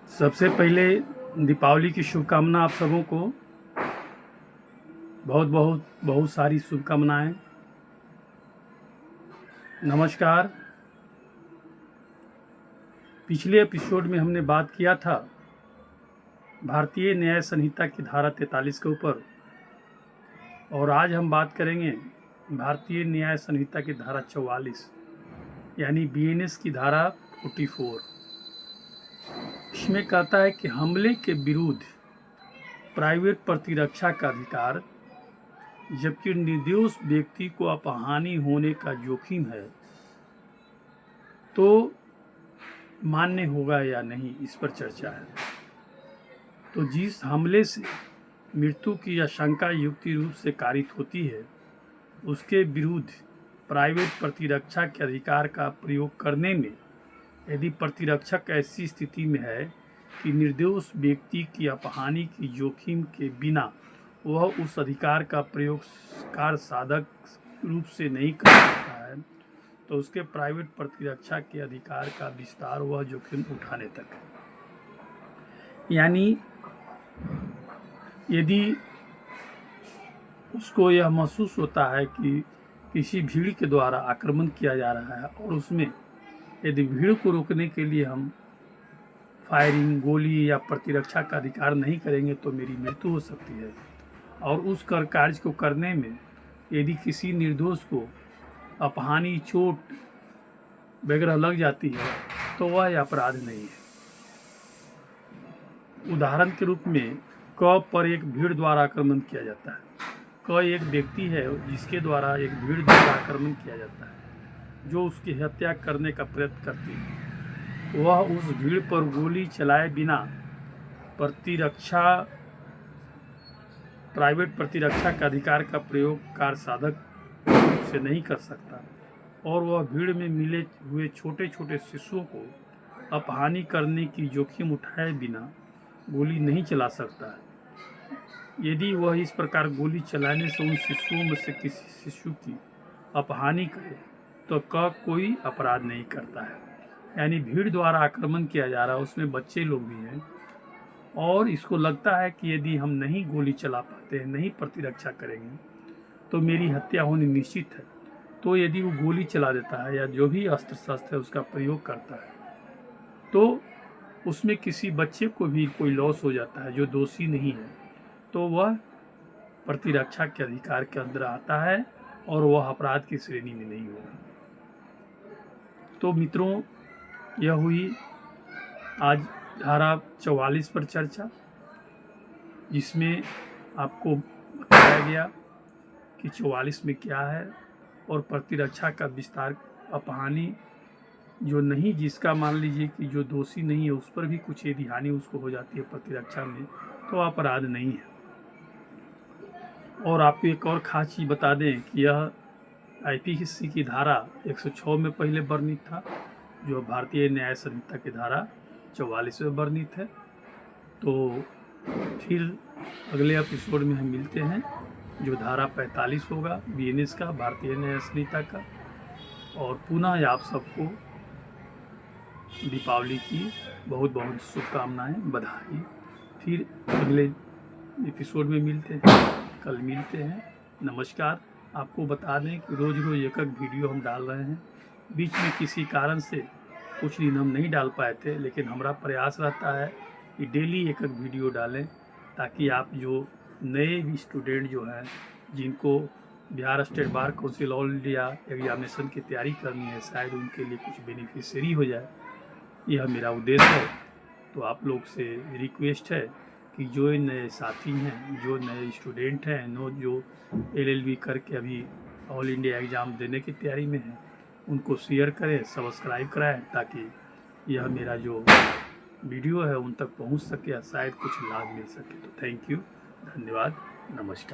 सबसे पहले दीपावली की शुभकामना आप सबों को। बहुत बहुत बहुत सारी शुभकामनाएं। नमस्कार। पिछले एपिसोड में हमने बात किया था भारतीय न्याय संहिता की धारा 43 के ऊपर, और आज हम बात करेंगे भारतीय न्याय संहिता की धारा 44 यानी बीएनएस की धारा 44। इसमें कहता है कि हमले के विरुद्ध प्राइवेट प्रतिरक्षा का अधिकार, जबकि निर्दोष व्यक्ति को अपहानि होने का जोखिम है तो मान्य होगा या नहीं, इस पर चर्चा है। तो जिस हमले से मृत्यु की आशंका युक्ति रूप से कारित होती है उसके विरुद्ध प्राइवेट प्रतिरक्षा के अधिकार का प्रयोग करने में यदि प्रतिरक्षक ऐसी स्थिति में है कि निर्दोष व्यक्ति की अपहानि की जोखिम के बिना वह उस अधिकार का प्रयोग कार्य साधक रूप से नहीं कर सकता है, तो उसके प्राइवेट प्रतिरक्षा के अधिकार का विस्तार वह जोखिम उठाने तक है। यानी यदि उसको यह महसूस होता है कि किसी भीड़ के द्वारा आक्रमण किया जा रहा है और उसमें यदि भीड़ को रोकने के लिए हम फायरिंग, गोली या प्रतिरक्षा का अधिकार नहीं करेंगे तो मेरी मृत्यु हो सकती है, और उस कार्य को करने में यदि किसी निर्दोष को अपहानि, चोट वगैरह लग जाती है तो वह अपराध नहीं है। उदाहरण के रूप में क पर एक भीड़ द्वारा आक्रमण किया जाता है। क एक व्यक्ति है जिसके द्वारा एक भीड़ द्वारा आक्रमण किया जाता है जो उसकी हत्या करने का प्रयत्न करती है। वह उस भीड़ पर गोली चलाए बिना प्राइवेट प्रतिरक्षा के अधिकार का प्रयोग कार्य साधक से नहीं कर सकता, और वह भीड़ में मिले हुए छोटे छोटे शिशुओं को अपहानि करने की जोखिम उठाए बिना गोली नहीं चला सकता है। यदि वह इस प्रकार गोली चलाने से उन शिशुओं में से किसी शिशु की अपहानि करे तो कोई अपराध नहीं करता है। यानी भीड़ द्वारा आक्रमण किया जा रहा है, उसमें बच्चे लोग भी हैं, और इसको लगता है कि यदि हम नहीं गोली चला पाते हैं, नहीं प्रतिरक्षा करेंगे तो मेरी हत्या होनी निश्चित है, तो यदि वो गोली चला देता है या जो भी अस्त्र शस्त्र है उसका प्रयोग करता है तो उसमें किसी बच्चे को भी कोई लॉस हो जाता है जो दोषी नहीं है, तो वह प्रतिरक्षा के अधिकार के अंदर आता है और वह अपराध की श्रेणी में नहीं होगा। तो मित्रों, यह हुई आज धारा 44 पर चर्चा, जिसमें आपको बताया गया कि 44 में क्या है और प्रतिरक्षा का विस्तार। अपहानि जो नहीं, जिसका मान लीजिए कि जो दोषी नहीं है उस पर भी कुछ यदि हानि उसको हो जाती है प्रतिरक्षा में तो अपराध नहीं है। और आपको एक और खास चीज़ बता दें कि यह आईपीसी की धारा 106 में पहले वर्णित था, जो भारतीय न्याय संहिता की धारा 44 में वर्णित है। तो फिर अगले एपिसोड में हम मिलते हैं, जो धारा 45 होगा बीएनएस का, भारतीय न्याय संहिता का। और पुनः आप सबको दीपावली की बहुत बहुत शुभकामनाएं, बधाई। फिर अगले एपिसोड में मिलते हैं, कल मिलते हैं। नमस्कार। आपको बता दें कि रोज़ एक वीडियो हम डाल रहे हैं। बीच में किसी कारण से कुछ दिन हम नहीं डाल पाए थे, लेकिन हमारा प्रयास रहता है कि डेली एक वीडियो डालें, ताकि आप जो नए भी स्टूडेंट जो हैं जिनको Bihar state bar council all India examination की तैयारी करनी है, शायद उनके लिए कुछ बेनिफिशियरी हो जाए, यह मेरा उद्देश्य है। तो आप लोग से रिक्वेस्ट है कि जो नए साथी हैं, जो नए स्टूडेंट हैं, जो एलएलबी करके अभी ऑल इंडिया एग्ज़ाम देने की तैयारी में हैं, उनको शेयर करें, सब्सक्राइब कराएं, ताकि यह मेरा जो वीडियो है उन तक पहुंच सके, शायद कुछ लाभ मिल सके। तो थैंक यू, धन्यवाद, नमस्कार।